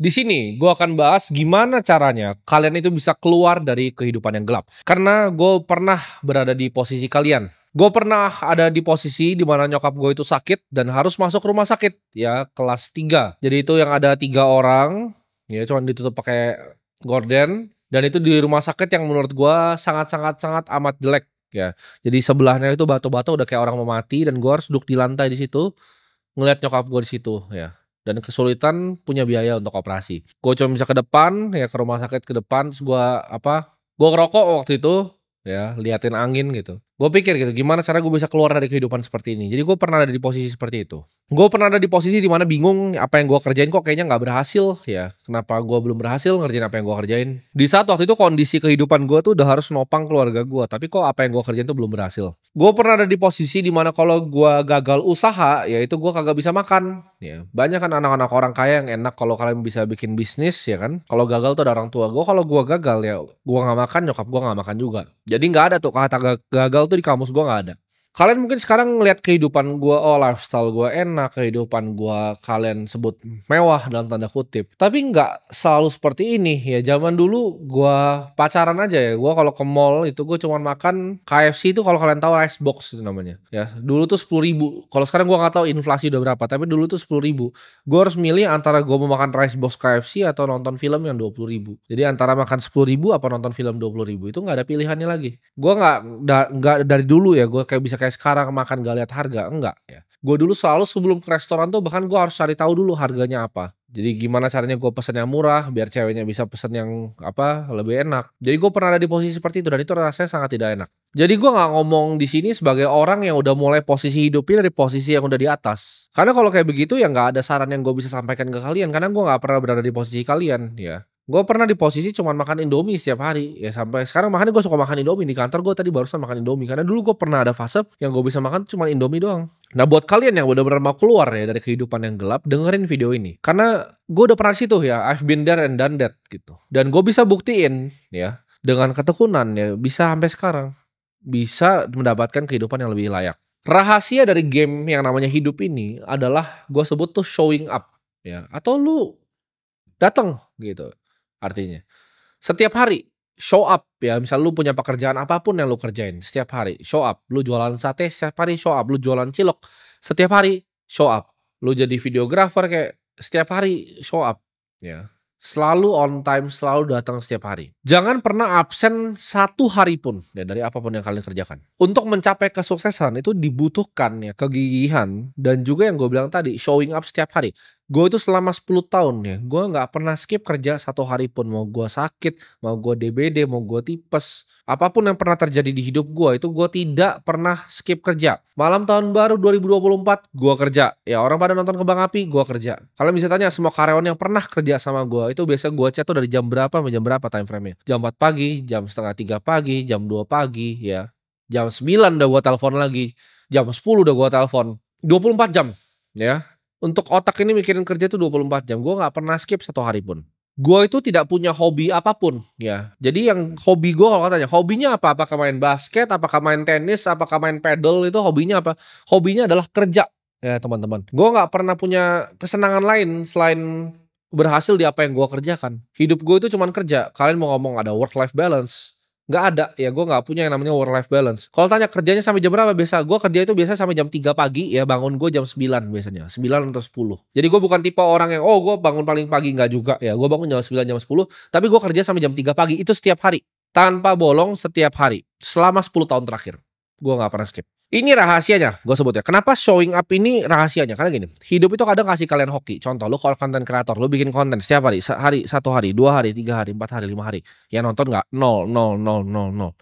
Di sini gue akan bahas gimana caranya kalian itu bisa keluar dari kehidupan yang gelap. Karena gue pernah berada di posisi kalian. Gue pernah ada di posisi di mana nyokap gue itu sakit dan harus masuk rumah sakit ya kelas 3. Jadi itu yang ada 3 orang ya cuman ditutup pakai gorden dan itu di rumah sakit yang menurut gue sangat amat jelek ya. Jadi sebelahnya itu batu-batu udah kayak orang mau mati dan gue harus duduk di lantai di situ ngelihat nyokap gue di situ ya. Dan kesulitan punya biaya untuk operasi. Gue cuma bisa ke depan ya ke rumah sakit ke depan terus gue ngerokok waktu itu ya liatin angin gitu. Gue pikir gitu gimana cara gue bisa keluar dari kehidupan seperti ini. Jadi gue pernah ada di posisi seperti itu. Gue pernah ada di posisi dimana bingung apa yang gue kerjain kok kayaknya nggak berhasil ya. Kenapa gue belum berhasil ngerjain apa yang gue kerjain. Di saat waktu itu kondisi kehidupan gue tuh udah harus nopang keluarga gue. Tapi kok apa yang gue kerjain tuh belum berhasil. Gue pernah ada di posisi dimana kalau gue gagal usaha ya itu gue kagak bisa makan. Ya, banyak kan anak-anak orang kaya yang enak kalau kalian bisa bikin bisnis ya kan. Kalau gagal tuh ada orang tua. Gue kalau gue gagal ya gue nggak makan, nyokap gue nggak makan juga. Jadi nggak ada tuh kata gagal tuh di kamus gue nggak ada. Kalian mungkin sekarang ngelihat kehidupan gue, oh lifestyle gue enak, kehidupan gue kalian sebut mewah dalam tanda kutip. Tapi nggak selalu seperti ini ya. Zaman dulu gue pacaran aja ya. Gue kalau ke mall itu gue cuma makan KFC itu kalau kalian tahu rice box itu namanya. Ya dulu tuh 10.000. Kalau sekarang gue nggak tahu inflasi udah berapa. Tapi dulu tuh 10.000. Gue harus milih antara gue mau makan rice box KFC atau nonton film yang 20.000. Jadi antara makan 10.000 apa nonton film 20.000 itu nggak ada pilihannya lagi. Gue nggak dari dulu ya. Gue kayak bisa kayak sekarang makan gak lihat harga, enggak ya. Gue dulu selalu sebelum ke restoran tuh bahkan gue harus cari tahu dulu harganya apa. Jadi gimana caranya gue pesen yang murah biar ceweknya bisa pesen yang lebih enak. Jadi gue pernah ada di posisi seperti itu dan itu rasanya sangat tidak enak. Jadi gue nggak ngomong di sini sebagai orang yang udah mulai posisi hidupnya dari posisi yang udah di atas. Karena kalau kayak begitu ya nggak ada saran yang gue bisa sampaikan ke kalian karena gue nggak pernah berada di posisi kalian ya. Gue pernah di posisi cuman makan Indomie setiap hari. Ya sampai sekarang makanya gue suka makan Indomie. Di kantor gue tadi barusan makan Indomie. Karena dulu gue pernah ada fase yang gue bisa makan cuma Indomie doang. Nah buat kalian yang benar-benar mau keluar ya dari kehidupan yang gelap, dengerin video ini. Karena gue udah pernah di situ ya. I've been there and done that gitu. Dan gue bisa buktiin ya. Dengan ketekunan ya bisa sampai sekarang. Bisa mendapatkan kehidupan yang lebih layak. Rahasia dari game yang namanya hidup ini adalah gue sebut tuh showing up. Ya. Atau lu datang gitu. Artinya setiap hari show up ya, misal lu punya pekerjaan apapun yang lu kerjain setiap hari show up, lu jualan sate setiap hari show up, lu jualan cilok setiap hari show up, lu jadi videographer kayak setiap hari show up ya. Selalu on time, selalu datang setiap hari. Jangan pernah absen satu hari pun ya dari apapun yang kalian kerjakan. Untuk mencapai kesuksesan itu dibutuhkan ya kegigihan dan juga yang gue bilang tadi showing up setiap hari. Gue itu selama 10 tahun ya, gue nggak pernah skip kerja satu hari pun. Mau gue sakit, mau gue DBD, mau gue tipes. Apapun yang pernah terjadi di hidup gue, itu gue tidak pernah skip kerja. Malam tahun baru 2024, gue kerja. Ya orang pada nonton kembang api, gue kerja. Kalian bisa tanya semua karyawan yang pernah kerja sama gue, itu biasa gue chat tuh dari jam berapa sampai jam berapa time frame-nya. Jam 4 pagi, jam setengah 3 pagi, jam 2 pagi, ya. Jam 9 udah gue telepon lagi. Jam 10 udah gue telepon. 24 jam, ya. Untuk otak ini mikirin kerja tuh 24 jam. Gue gak pernah skip satu hari pun. Gue itu tidak punya hobi apapun ya. Jadi yang hobi gue kalau katanya hobinya apa? Apakah main basket, apakah main tenis, apakah main pedal, itu hobinya apa? Hobinya adalah kerja ya teman-teman. Gue gak pernah punya kesenangan lain selain berhasil di apa yang gue kerjakan. Hidup gue itu cuman kerja. Kalian mau ngomong ada work life balance? Nggak ada ya, gue nggak punya yang namanya work life balance. Kalau tanya kerjanya sampai jam berapa, biasa gue kerja itu biasa sampai jam 3 pagi ya, bangun gue jam 9 biasanya 9 atau 10. Jadi gue bukan tipe orang yang gue bangun paling pagi, nggak juga ya. Gue bangun jam 9 jam 10, tapi gue kerja sampai jam 3 pagi itu setiap hari tanpa bolong, setiap hari selama 10 tahun terakhir gue nggak pernah skip. Ini rahasianya, gue sebut ya. Kenapa showing up ini rahasianya? Karena gini, hidup itu kadang kasih kalian hoki. Contoh, lu kalau konten kreator, lu bikin konten setiap hari, satu hari, 2 hari, 3 hari, 4 hari, 5 hari. Yang nonton nggak? Nol, nol, nol, nol, nol.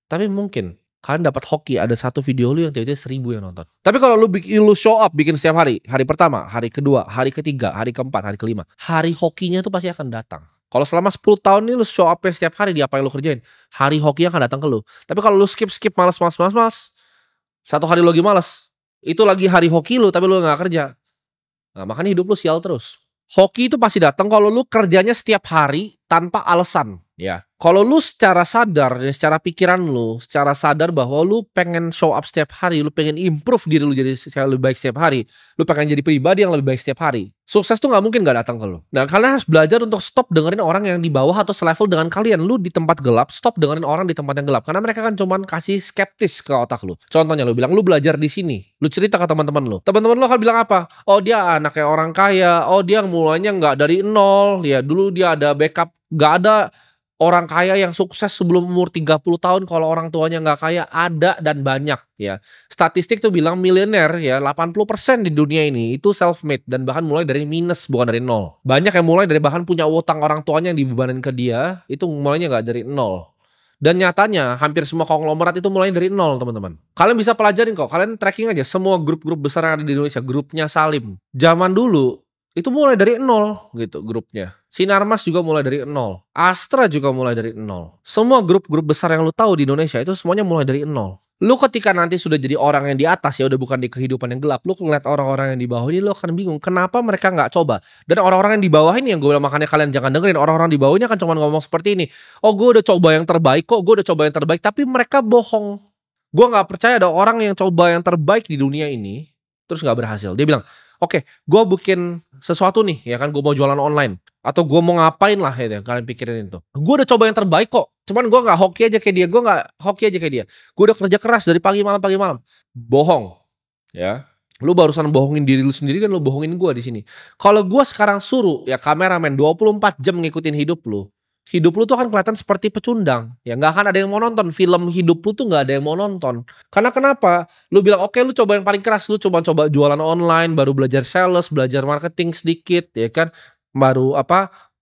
Tapi mungkin kalian dapat hoki ada satu video lu yang tiba-tiba 1.000 yang nonton. Tapi kalau lu show up bikin setiap hari, hari pertama, hari kedua, hari ketiga, hari keempat, hari kelima, hari hokinya tuh pasti akan datang. Kalau selama 10 tahun nih lu show up setiap hari di apa yang lu kerjain, hari hokinya akan datang ke lu. Tapi kalau lu skip malas, satu hari lu lagi malas, itu lagi hari hoki lu tapi lu gak kerja. Nah makanya hidup lu sial terus. Hoki itu pasti datang kalau lu kerjanya setiap hari tanpa alasan. Ya, kalau lu secara sadar dan secara pikiran lu, secara sadar bahwa lu pengen show up setiap hari, lu pengen improve diri lu jadi lebih baik setiap hari, lu pengen jadi pribadi yang lebih baik setiap hari. Sukses tuh nggak mungkin nggak datang ke lu. Nah, kalian harus belajar untuk stop dengerin orang yang di bawah atau selevel dengan kalian. Lu di tempat gelap, stop dengerin orang di tempat yang gelap. Karena mereka kan cuman kasih skeptis ke otak lu. Contohnya lu bilang lu belajar di sini, lu cerita ke teman-teman lu. Teman-teman lu akan bilang apa? Oh, dia anaknya orang kaya. Oh, dia mulainya nggak dari nol. Ya, dulu dia ada backup. Nggak ada orang kaya yang sukses sebelum umur 30 tahun kalau orang tuanya nggak kaya, ada dan banyak ya. Statistik tuh bilang miliuner ya 80% di dunia ini itu self made dan bahkan mulai dari minus bukan dari nol. Banyak yang mulai dari bahkan punya utang orang tuanya yang dibebanin ke dia, itu mulainya nggak dari nol. Dan nyatanya hampir semua konglomerat itu mulai dari nol, teman-teman. Kalian bisa pelajarin kok, kalian tracking aja semua grup-grup besar yang ada di Indonesia, grupnya Salim. Zaman dulu itu mulai dari nol gitu grupnya. Sinarmas juga mulai dari nol. Astra juga mulai dari nol. Semua grup-grup besar yang lu tahu di Indonesia itu semuanya mulai dari nol. Lu ketika nanti sudah jadi orang yang di atas ya udah bukan di kehidupan yang gelap, lu ngeliat orang-orang yang di bawah ini lu akan bingung kenapa mereka nggak coba. Dan orang-orang yang di bawah ini yang gue bilang makanya kalian jangan dengerin orang-orang di bawah ini akan cuma ngomong seperti ini. Oh, gue udah coba yang terbaik kok, gue udah coba yang terbaik, tapi mereka bohong. Gue nggak percaya ada orang yang coba yang terbaik di dunia ini terus nggak berhasil. Dia bilang, oke, gue bikin sesuatu nih, ya kan, gue mau jualan online atau gue mau ngapain lah ya, kalian pikirin itu. Gue udah coba yang terbaik kok, cuman gue nggak hoki aja kayak dia, gue nggak hoki aja kayak dia. Gue udah kerja keras dari pagi malam, bohong, ya. Lu barusan bohongin diri lu sendiri dan lu bohongin gue di sini. Kalau gue sekarang suruh ya kameramen 24 jam ngikutin hidup lu tuh akan kelihatan seperti pecundang. Ya nggak akan ada yang mau nonton film hidup lu tuh, nggak ada yang mau nonton. Karena kenapa? Lu bilang oke, lu coba yang paling keras, lu coba jualan online, baru belajar sales, belajar marketing sedikit, ya kan? Baru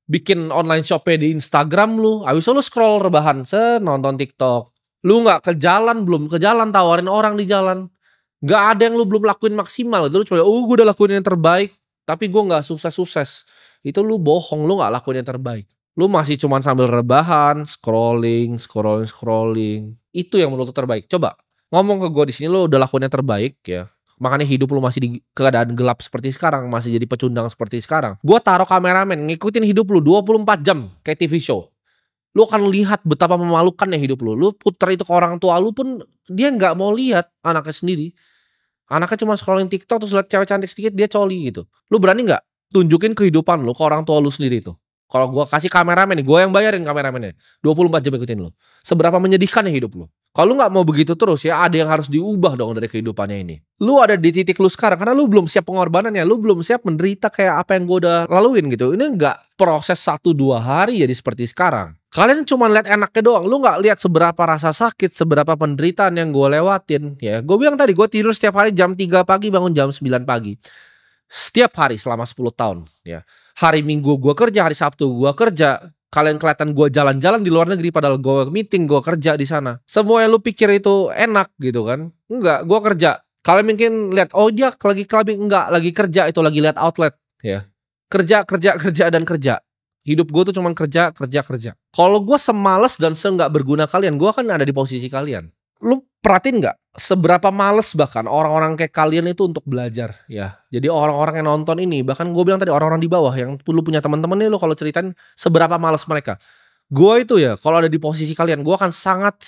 bikin online shopnya di Instagram lu. Habis itu lu scroll rebahan, nonton TikTok. Lu nggak ke jalan, belum ke jalan tawarin orang di jalan. Nggak ada yang lu belum lakuin maksimal. Itu lu cuma gue udah lakuin yang terbaik, tapi gue nggak sukses. Itu lu bohong, lu nggak lakuin yang terbaik. Lu masih cuman sambil rebahan, scrolling. Itu yang menurut lu terbaik. Coba ngomong ke gue di sini lu udah lakuin yang terbaik ya. Makanya hidup lu masih di keadaan gelap seperti sekarang, masih jadi pecundang seperti sekarang. Gua taruh kameramen ngikutin hidup lu 24 jam kayak TV show. Lu akan lihat betapa memalukannya hidup lu. Lu puter itu ke orang tua lu pun dia nggak mau lihat anaknya sendiri. Anaknya cuma scrolling TikTok terus lihat cewek cantik sedikit dia coli gitu. Lu berani nggak tunjukin kehidupan lu ke orang tua lu sendiri itu? Kalau gua kasih kameramen nih, gua yang bayarin kameramennya. 24 jam ikutin lu. Seberapa menyedihkan ya hidup lu? Kalau lu nggak mau begitu terus ya ada yang harus diubah dong dari kehidupannya ini. Lu ada di titik lu sekarang karena lu belum siap pengorbanannya, lu belum siap menderita kayak apa yang gua udah laluin gitu. Ini nggak proses 1-2 hari jadi seperti sekarang. Kalian cuma lihat enaknya doang, lu nggak lihat seberapa rasa sakit, seberapa penderitaan yang gue lewatin. Ya, gue bilang tadi gue tidur setiap hari jam 3 pagi, bangun jam 9 pagi. Setiap hari selama 10 tahun. Ya, hari Minggu gue kerja, hari Sabtu gue kerja. Kalian kelihatan gue jalan-jalan di luar negeri padahal gue meeting, gue kerja di sana. Semua yang lu pikir itu enak gitu kan? Enggak, gue kerja. Kalian mungkin lihat, oh dia lagi clubbing, enggak, lagi kerja, itu lagi lihat outlet. Ya, kerja dan kerja. Hidup gue tuh cuman kerja. Kalau gue semales dan nggak berguna kalian, gue kan ada di posisi kalian. Lu perhatiin nggak seberapa males bahkan orang-orang kayak kalian itu untuk belajar ya. Jadi orang-orang yang nonton ini, bahkan gue bilang tadi orang-orang di bawah yang lu punya teman-teman nih, lu kalau ceritain seberapa males mereka. Gue itu ya kalau ada di posisi kalian, gue akan sangat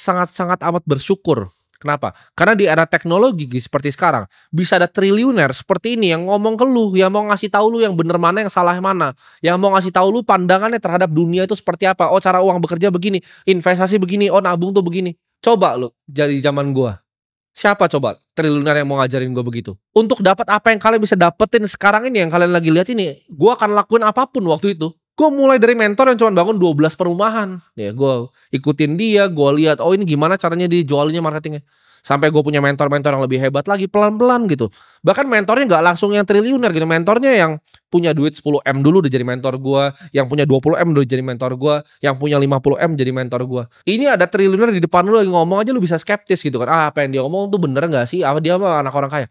amat bersyukur. Kenapa? Karena di era teknologi seperti sekarang bisa ada triliuner seperti ini yang ngomong ke lu, yang mau ngasih tahu lu yang bener mana, yang salah mana, yang mau ngasih tahu lu pandangannya terhadap dunia itu seperti apa. Oh, cara uang bekerja begini, investasi begini, oh nabung tuh begini. Coba lu jadi zaman gua. Siapa coba triliuner yang mau ngajarin gua begitu? Untuk dapat apa yang kalian bisa dapetin sekarang ini yang kalian lagi lihat ini, gua akan lakuin apapun waktu itu. Gue mulai dari mentor yang cuma bangun 12 perumahan. Ya, gue ikutin dia, gue lihat oh ini gimana caranya dijualinnya marketingnya. Sampai gue punya mentor-mentor yang lebih hebat lagi pelan-pelan gitu. Bahkan mentornya nggak langsung yang triliuner gitu. Mentornya yang punya duit 10M dulu udah jadi mentor gue, yang punya 20M udah jadi mentor gue, yang punya 50M jadi mentor gue. Ini ada triliuner di depan lu lagi ngomong aja lu bisa skeptis gitu kan. Ah, apa yang dia ngomong tuh bener nggak sih? Apa dia mah anak orang kaya?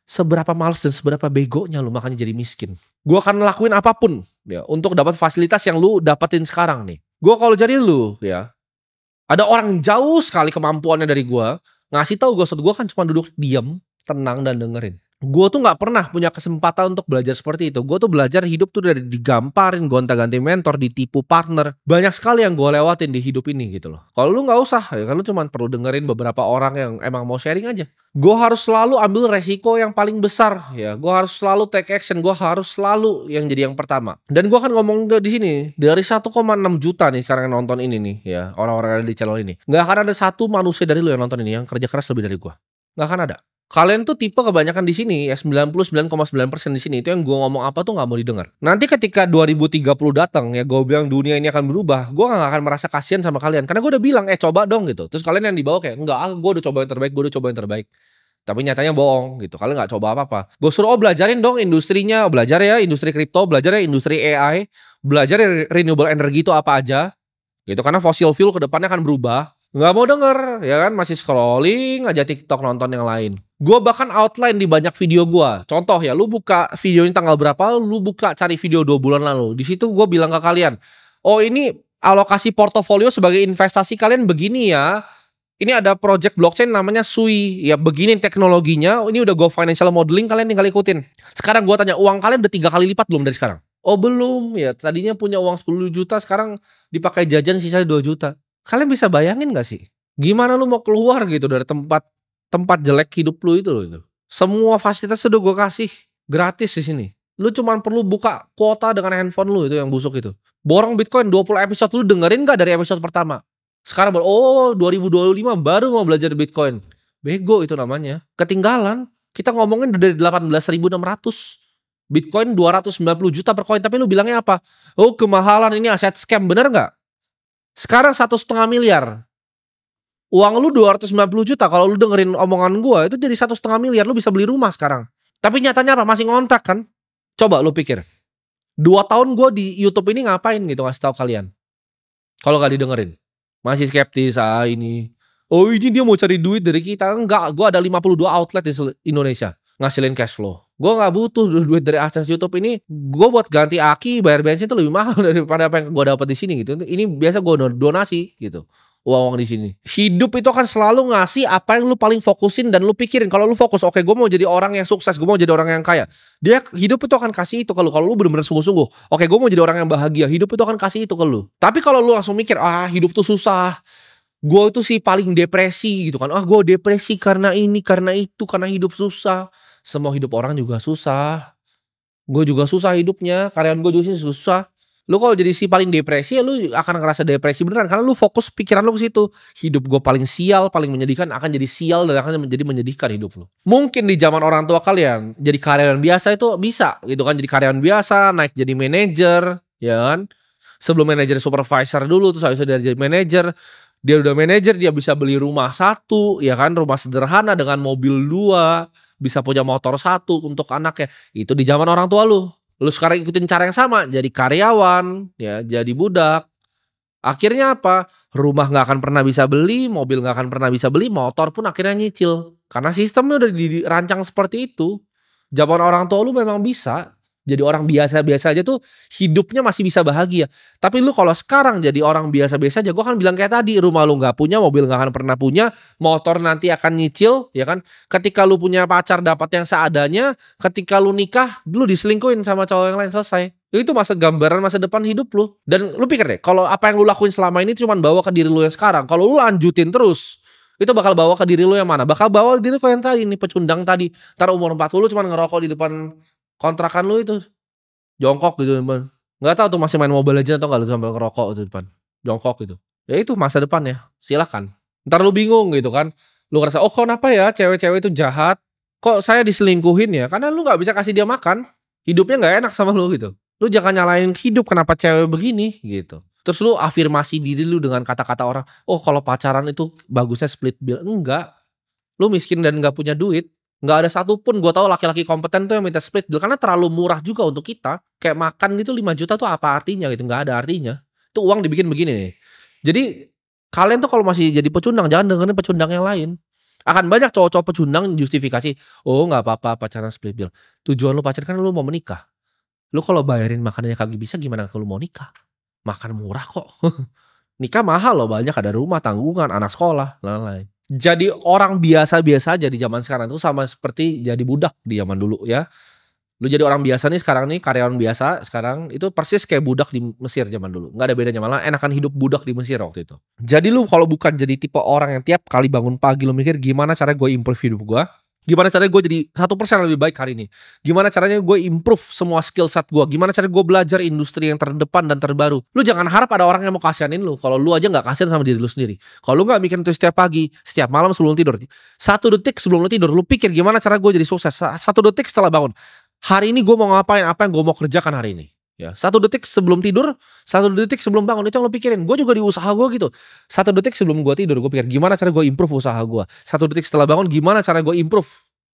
Seberapa males dan seberapa begonya lu makanya jadi miskin. Gue akan lakuin apapun ya untuk dapat fasilitas yang lu dapetin sekarang nih. Gue kalau jadi lu ya, ada orang jauh sekali kemampuannya dari gue, ngasih tahu gue kan cuma duduk diam, tenang dan dengerin. Gue tuh nggak pernah punya kesempatan untuk belajar seperti itu. Gue tuh belajar hidup tuh dari digamparin, gonta-ganti mentor, ditipu partner. Banyak sekali yang gue lewatin di hidup ini gitu loh. Kalau lu nggak usah, ya kan lu cuma perlu dengerin beberapa orang yang emang mau sharing aja. Gue harus selalu ambil resiko yang paling besar ya. Gue harus selalu take action. Gue harus selalu yang jadi yang pertama. Dan gue akan ngomong di sini dari 1,6 juta nih sekarang yang nonton ini nih ya, orang-orang yang ada di channel ini. Nggak akan ada satu manusia dari lu yang nonton ini yang kerja keras lebih dari gue. Nggak akan ada. Kalian tuh tipe kebanyakan di sini ya 99,9% di sini itu yang gua ngomong apa tuh nggak mau didengar. Nanti ketika 2030 datang ya gue bilang dunia ini akan berubah, gua nggak akan merasa kasihan sama kalian karena gue udah bilang coba dong gitu. Terus kalian yang di bawah kayak enggak, gue udah coba yang terbaik, gue udah coba yang terbaik. Tapi nyatanya bohong gitu. Kalian nggak coba apa-apa. Gue suruh belajarin dong industrinya, belajar ya industri kripto, belajar ya industri AI, belajar ya renewable energy itu apa aja gitu karena fossil fuel kedepannya akan berubah. Nggak mau denger ya kan, masih scrolling aja TikTok nonton yang lain. Gue bahkan outline di banyak video gue. Contoh ya, lu buka video ini tanggal berapa, lu buka cari video 2 bulan lalu. Di situ gue bilang ke kalian, oh ini alokasi portofolio sebagai investasi kalian begini ya. Ini ada project blockchain namanya Sui. Ya begini teknologinya, ini udah go financial modeling, kalian tinggal ikutin. Sekarang gue tanya, uang kalian udah 3 kali lipat belum dari sekarang? Oh belum ya, tadinya punya uang 10 juta, sekarang dipakai jajan sisa 2 juta. Kalian bisa bayangin gak sih? Gimana lu mau keluar gitu dari tempat jelek hidup lu itu loh itu. Semua fasilitas sudah gue kasih gratis di sini. Lu cuman perlu buka kuota dengan handphone lu itu yang busuk itu. Borong Bitcoin 20 episode lu dengerin gak dari episode pertama? Sekarang baru 2025 baru mau belajar Bitcoin. Bego itu namanya. Ketinggalan. Kita ngomongin dari 18.600. Bitcoin 290 juta per koin, tapi lu bilangnya apa? Oh kemahalan, ini aset scam, bener gak? Sekarang 1,5 miliar. Uang lu 290 juta, kalau lu dengerin omongan gua itu jadi 1,5 miliar, lu bisa beli rumah sekarang. Tapi nyatanya apa? Masih ngontrak kan? Coba lu pikir. 2 tahun gua di YouTube ini ngapain gitu ngasih tahu kalian. Kalau gak didengerin. Masih skeptis ini. Oh ini dia mau cari duit dari kita. Enggak, gua ada 52 outlet di Indonesia ngasilin cash flow. Gua nggak butuh duit dari AdSense YouTube ini. Gua buat ganti aki, bayar bensin itu lebih mahal daripada apa yang gua dapat di sini gitu. Ini biasa gua donasi gitu. Uang di sini. Hidup itu akan selalu ngasih apa yang lu paling fokusin dan lu pikirin. Kalau lu fokus, oke, gue mau jadi orang yang sukses, gue mau jadi orang yang kaya. Dia hidup itu akan kasih itu ke lu. Kalau lu bener-bener sungguh-sungguh, oke, gue mau jadi orang yang bahagia. Hidup itu akan kasih itu ke lu. Tapi kalau lu langsung mikir, hidup tuh susah, gue itu sih paling depresi gitu kan. Gue depresi karena ini, karena itu, karena hidup susah. Semua hidup orang juga susah. Gue juga susah hidupnya, karyawan gue juga sih susah. Lu kalau jadi si paling depresi ya lu akan ngerasa depresi beneran karena lu fokus pikiran lu ke situ. Hidup gue paling sial, paling menyedihkan akan jadi sial dan akan menjadi menyedihkan hidup lu. Mungkin di zaman orang tua kalian jadi karyawan biasa itu bisa gitu kan, jadi karyawan biasa naik jadi manajer, ya kan? Sebelum manajer supervisor dulu terus habis itu dia jadi manajer. Dia udah manajer, dia bisa beli rumah 1, ya kan, rumah sederhana dengan mobil 2, bisa punya motor 1 untuk anaknya. Itu di zaman orang tua lu. Lu sekarang ikutin cara yang sama, jadi karyawan, ya, jadi budak. Akhirnya apa? Rumah nggak akan pernah bisa beli, mobil nggak akan pernah bisa beli, motor pun akhirnya nyicil. Karena sistemnya udah dirancang seperti itu. Zaman orang tua lu memang bisa. Jadi orang biasa-biasa aja tuh hidupnya masih bisa bahagia. Tapi lu kalau sekarang jadi orang biasa-biasa aja, gue kan bilang kayak tadi, rumah lu nggak punya, mobil nggak akan pernah punya, motor nanti akan nyicil, ya kan? Ketika lu punya pacar dapat yang seadanya, ketika lu nikah, lu diselingkuhin sama cowok yang lain, selesai. Itu masa gambaran masa depan hidup lu. Dan lu pikir deh, kalau apa yang lu lakuin selama ini cuma bawa ke diri lu yang sekarang, kalau lu lanjutin terus, itu bakal bawa ke diri lu yang mana? Bakal bawa diri lu yang tadi nih, pecundang tadi. Ntar umur 40 cuma ngerokok di depan kontrakan lu itu, jongkok gitu depan. Nggak tahu tuh masih main Mobile Legends atau nggak lu sambil ngerokok itu depan, jongkok gitu. Ya itu masa depan ya, silakan. Ntar lu bingung gitu kan, lu ngerasa kenapa ya cewek-cewek itu jahat, kok saya diselingkuhin ya, karena lu nggak bisa kasih dia makan, hidupnya nggak enak sama lu gitu. Lu jangan nyalain hidup kenapa cewek begini gitu. Terus lu afirmasi diri lu dengan kata-kata orang, kalau pacaran itu bagusnya split bill. Enggak, lu miskin dan nggak punya duit. Nggak ada satupun gue tahu laki-laki kompeten tuh yang minta split bill karena terlalu murah juga untuk kita. Kayak makan gitu 5 juta tuh apa artinya gitu, nggak ada artinya. Itu uang dibikin begini nih. Jadi kalian tuh kalau masih jadi pecundang jangan dengerin pecundang yang lain. Akan banyak cowok-cowok pecundang justifikasi, nggak apa-apa pacaran split bill. Tujuan lu pacaran kan lu mau menikah. Lu kalau bayarin makanannya kagak bisa gimana kalau mau nikah? Makan murah kok. Nikah mahal loh, banyak, ada rumah, tanggungan, anak sekolah, lain-lain. Jadi orang biasa-biasa aja di zaman sekarang itu sama seperti jadi budak di zaman dulu ya. Lu jadi orang biasa nih sekarang nih, karyawan biasa sekarang, itu persis kayak budak di Mesir zaman dulu. Nggak ada bedanya, malah enakan hidup budak di Mesir waktu itu. Jadi lu kalau bukan jadi tipe orang yang tiap kali bangun pagi lu mikir gimana cara gue improve hidup gue, gimana caranya gue jadi 1% lebih baik hari ini, gimana caranya gue improve semua skill set gue, gimana caranya gue belajar industri yang terdepan dan terbaru. Lu jangan harap ada orang yang mau kasihanin lu kalau lu aja nggak kasihan sama diri lu sendiri. Kalau lu nggak mikirin itu setiap pagi, setiap malam sebelum tidur, 1 detik sebelum lu tidur lu pikir gimana cara gue jadi sukses. 1 detik setelah bangun, hari ini gue mau ngapain, apa yang gue mau kerjakan hari ini. Ya, 1 detik sebelum tidur, 1 detik sebelum bangun, itu yang lo pikirin. Gue juga di usaha gue gitu. 1 detik sebelum gue tidur, gue pikir gimana cara gue improve usaha gue. 1 detik setelah bangun, gimana cara gue improve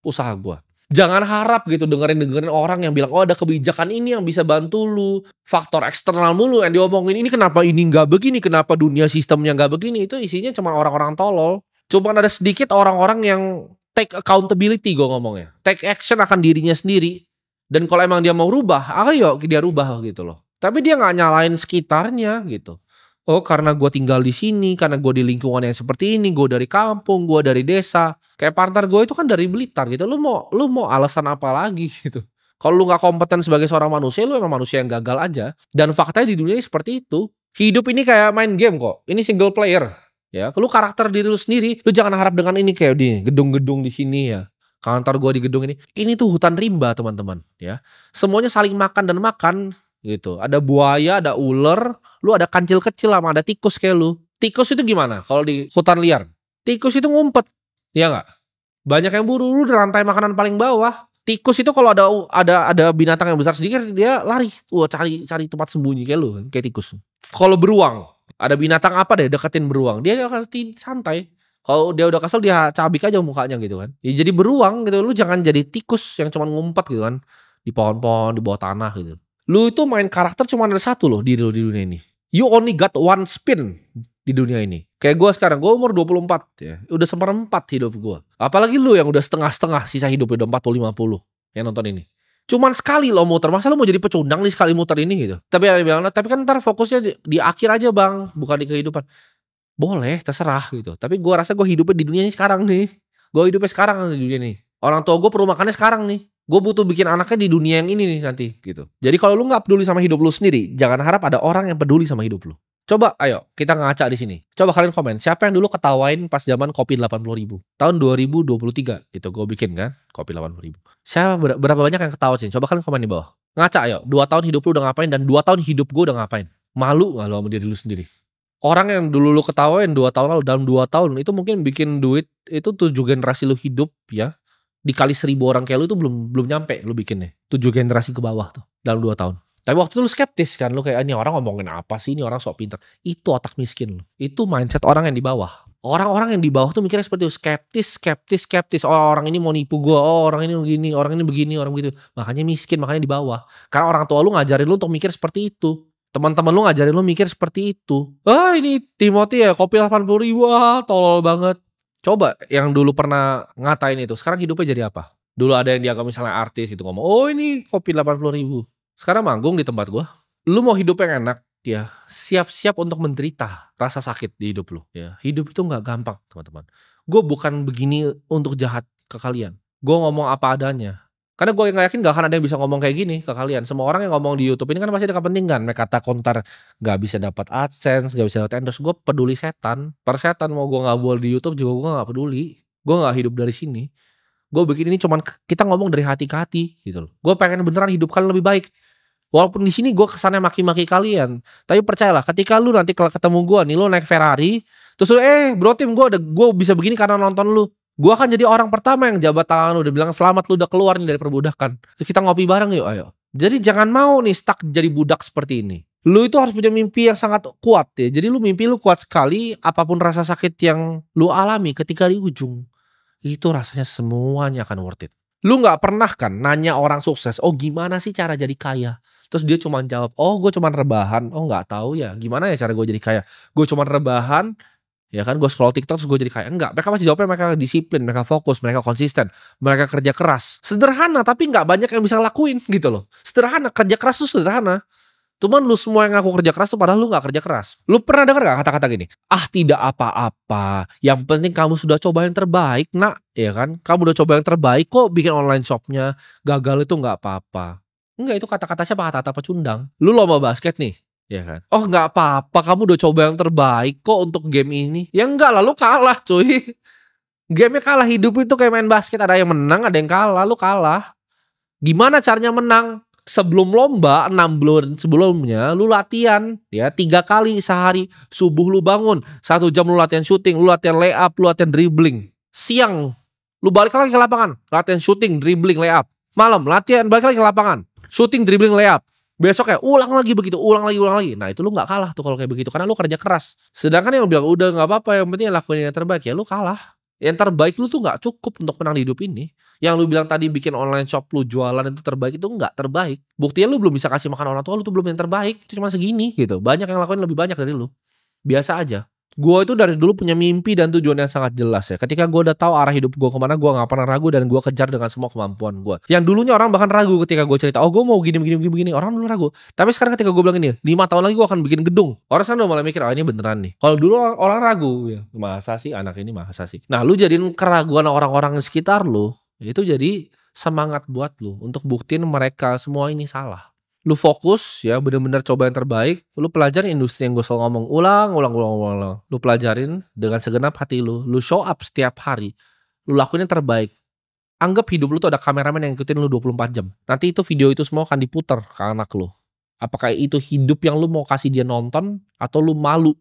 usaha gue. Jangan harap gitu dengerin orang yang bilang, oh ada kebijakan ini yang bisa bantu lu. Faktor eksternal mulu yang diomongin, ini kenapa ini nggak begini, kenapa dunia sistemnya nggak begini. Itu isinya cuma orang-orang tolol. Cuma ada sedikit orang-orang yang take accountability, gue ngomongnya. Take action akan dirinya sendiri. Dan kalau emang dia mau rubah, ayo dia rubah gitu loh. Tapi dia nggak nyalain sekitarnya gitu. Oh karena gue tinggal di sini, karena gue di lingkungan yang seperti ini, gue dari kampung, gue dari desa. Kayak partner gue itu kan dari Blitar gitu. Lu mau alasan apa lagi gitu? Kalau lu nggak kompeten sebagai seorang manusia, lu emang manusia yang gagal aja. Dan faktanya di dunia ini seperti itu. Hidup ini kayak main game kok. Ini single player. Ya, lu karakter diri lu sendiri. Lu jangan harap dengan ini kayak di gedung-gedung di sini ya. Kantor gue di gedung ini tuh hutan rimba teman-teman ya. Semuanya saling makan dan makan gitu. Ada buaya, ada ular, lu ada kancil kecil sama ada tikus kayak lu. Tikus itu gimana kalau di hutan liar? Tikus itu ngumpet, ya nggak? Banyak yang buru, lu di rantai makanan paling bawah. Tikus itu kalau ada binatang yang besar sedikit dia lari, wah cari tempat sembunyi kayak lu, kayak tikus. Kalau beruang, ada binatang apa deh deketin beruang, dia akan santai. Kalau dia udah kesel dia cabik aja mukanya gitu kan. Ya jadi beruang gitu. Lu jangan jadi tikus yang cuma ngumpet gitu kan. Di pohon-pohon, di bawah tanah gitu. Lu itu main karakter cuma ada satu loh di dunia ini. You only got one spin di dunia ini. Kayak gue sekarang, gue umur 24 ya. Udah seperempat hidup gue. Apalagi lu yang udah setengah-setengah sisa hidup udah 40-50 yang nonton ini. Cuman sekali lo muter. Masa lo mau jadi pecundang nih sekali muter ini gitu. Tapi ada yang bilang, tapi kan ntar fokusnya di akhir aja bang. Bukan di kehidupan. Boleh, terserah gitu. Tapi gue rasa gue hidupnya di dunia ini sekarang nih. Gue hidupnya sekarang di dunia ini. Orang tua gue perlu makannya sekarang nih. Gue butuh bikin anaknya di dunia yang ini nih nanti gitu. Jadi kalau lu nggak peduli sama hidup lu sendiri, jangan harap ada orang yang peduli sama hidup lu. Coba, ayo kita ngaca di sini. Coba kalian komen, siapa yang dulu ketawain pas zaman kopi 80.000? Tahun 2023 itu gue bikin kan, kopi 80.000. Siapa berapa banyak yang ketawa sih? Coba kalian komen di bawah. Ngaca ayo, 2 tahun hidup lu udah ngapain dan 2 tahun hidup gue udah ngapain? Malu nggak lu sama diri lu sendiri? Orang yang dulu lu ketawain 2 tahun lalu, dalam 2 tahun itu mungkin bikin duit itu 7 generasi lu hidup ya. Dikali 1.000 orang kayak lu itu belum nyampe lu bikinnya. 7 generasi ke bawah tuh dalam 2 tahun. Tapi waktu itu lu skeptis kan, lu kayak ini orang ngomongin apa sih, ini orang sok pintar. Itu otak miskin lu. Itu mindset orang yang di bawah. Orang-orang yang di bawah tuh mikirnya seperti itu, skeptis. Oh orang ini mau nipu gua, oh orang ini begini, orang ini begini, orang begitu. Makanya miskin, makanya di bawah. Karena orang tua lu ngajarin lu untuk mikir seperti itu. Teman-teman lu ngajarin lu mikir seperti itu. Ah ini Timothy ya kopi 80.000, wah tolol banget. Coba yang dulu pernah ngatain itu, sekarang hidupnya jadi apa? Dulu ada yang dianggap misalnya artis gitu ngomong, oh ini kopi 80.000. Sekarang manggung di tempat gua. Lu mau hidup yang enak ya, siap-siap untuk menderita rasa sakit di hidup lu ya. Hidup itu nggak gampang teman-teman. Gue bukan begini untuk jahat ke kalian. Gue ngomong apa adanya. Karena gue nggak yakin gak akan ada yang bisa ngomong kayak gini ke kalian. Semua orang yang ngomong di YouTube ini kan pasti ada kepentingan. Mereka kata kontar gak bisa dapat AdSense, gak bisa dapat endorse. Gue peduli setan. Persetan mau gue gak buat di YouTube juga gue gak peduli. Gue gak hidup dari sini. Gue bikin ini cuman kita ngomong dari hati ke hati gitu loh. Gue pengen beneran hidup kalian lebih baik. Walaupun di sini gue kesannya maki-maki kalian. Tapi percayalah ketika lu nanti ketemu gue nih, lu naik Ferrari. Terus lu bro Tim gue bisa begini karena nonton lu. Gue akan jadi orang pertama yang jabat tangan lu udah bilang selamat lu udah keluar nih dari perbudakan. Terus kita ngopi bareng yuk ayo. Jadi jangan mau nih stuck jadi budak seperti ini. Lu itu harus punya mimpi yang sangat kuat ya. Jadi lu mimpi lu kuat sekali, apapun rasa sakit yang lu alami ketika di ujung, itu rasanya semuanya akan worth it. Lu gak pernah kan nanya orang sukses, oh gimana sih cara jadi kaya? Terus dia cuma jawab, oh gue cuma rebahan. Oh gak tahu ya gimana ya cara gue jadi kaya. Gue cuma rebahan. Ya kan gue scroll TikTok terus gue jadi kayak enggak. Mereka masih jawabnya mereka disiplin, mereka fokus, mereka konsisten, mereka kerja keras. Sederhana tapi nggak banyak yang bisa lakuin gitu loh. Sederhana, kerja keras tuh sederhana. Cuman lu semua yang ngaku kerja keras tuh padahal lu nggak kerja keras. Lu pernah dengar gak kata-kata gini? Ah, tidak apa-apa. Yang penting kamu sudah coba yang terbaik, nak. Ya kan? Kamu udah coba yang terbaik kok bikin online shopnya. Gagal itu nggak apa-apa. Enggak, itu kata-kata siapa? Kata-kata pecundang. Lu lomba basket nih. Ya kan? Oh, nggak apa-apa. Kamu udah coba yang terbaik kok untuk game ini. Ya enggak lah, lu kalah cuy. Gamenya kalah. Hidup itu kayak main basket. Ada yang menang, ada yang kalah. Lu kalah. Gimana caranya menang? Sebelum lomba 6 bulan sebelumnya lu latihan ya 3 kali sehari. Subuh lu bangun 1 jam lu latihan shooting, lu latihan layup, lu latihan dribbling. Siang lu balik lagi ke lapangan, latihan shooting, dribbling, layup. Malam latihan balik lagi ke lapangan, shooting, dribbling, layup. Besok kayak ulang lagi begitu, ulang lagi. Nah itu lu nggak kalah tuh kalau kayak begitu karena lu kerja keras. Sedangkan yang bilang udah nggak apa-apa, yang penting lakuin yang terbaik, ya lu kalah. Yang terbaik lu tuh nggak cukup untuk menang di hidup ini. Yang lu bilang tadi bikin online shop lu jualan itu terbaik, itu nggak terbaik. Buktinya lu belum bisa kasih makan orang tua lu, tuh belum yang terbaik. Itu cuma segini gitu. Banyak yang lakuin lebih banyak dari lu. Biasa aja. Gua itu dari dulu punya mimpi dan tujuan yang sangat jelas ya. Ketika gua udah tahu arah hidup gua kemana, gua nggak pernah ragu dan gua kejar dengan semua kemampuan gua. Yang dulunya orang bahkan ragu ketika gua cerita, oh gua mau gini, orang dulu ragu. Tapi sekarang ketika gua bilang ini, 5 tahun lagi gua akan bikin gedung. Orang sekarang udah mulai mikir, oh ini beneran nih. Kalau dulu orang ragu ya, masa sih anak ini, masa sih. Nah, lu jadiin keraguan orang-orang di sekitar lu, itu jadi semangat buat lu untuk buktiin mereka semua ini salah. Lu fokus ya, bener-bener coba yang terbaik. Lu pelajarin industri yang gue selalu ngomong, ulang. Lu pelajarin dengan segenap hati lu. Lu show up setiap hari. Lu lakuin yang terbaik. Anggap hidup lu tuh ada kameramen yang ngikutin lu 24 jam. Nanti itu video itu semua akan diputar ke anak lu. Apakah itu hidup yang lu mau kasih dia nonton, atau lu malu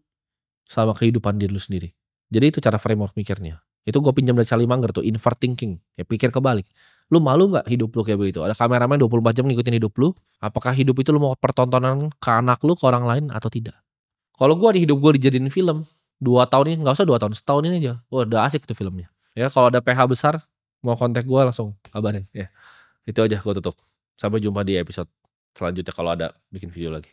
sama kehidupan diri lu sendiri. Jadi itu cara framework mikirnya. Itu gue pinjam dari Charlie Munger tuh, invert thinking. Ya pikir kebalik. Lu malu gak hidup lu kayak begitu? Ada kameramen 24 jam ngikutin hidup lu. Apakah hidup itu lu mau pertontonan ke anak lu, ke orang lain, atau tidak? Kalau gue di hidup gue dijadiin film 2 tahun ini, gak usah 2 tahun, setahun ini aja. Wah, udah asik tuh filmnya. Ya kalau ada PH besar mau kontak gue langsung kabarin ya. Itu aja gue tutup. Sampai jumpa di episode selanjutnya kalau ada bikin video lagi.